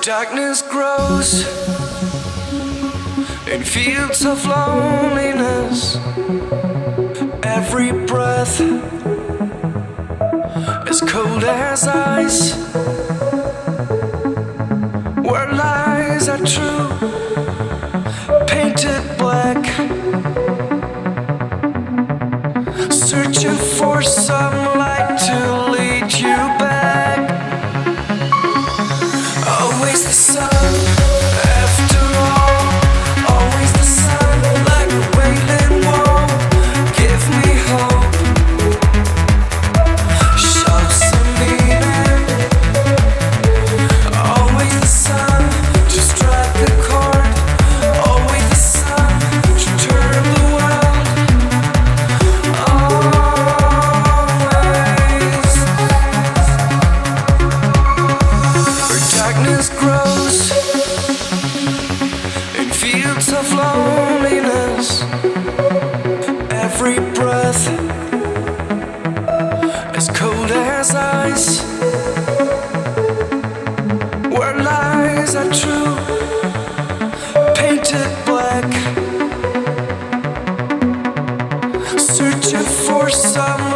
Darkness grows in fields of loneliness. Every breath as cold as ice. Where lies are true, painted black. Searching for some light to lead you back. Always the sun, after all. Always the sun, like a wailing wall. Give me hope, show some meaning. Always the sun, to strike a chord. Always the sun, to turn the world. Always. Where darkness grows in fields of loneliness. Every breath as cold as ice. Where lies are true, painted black. Searching for some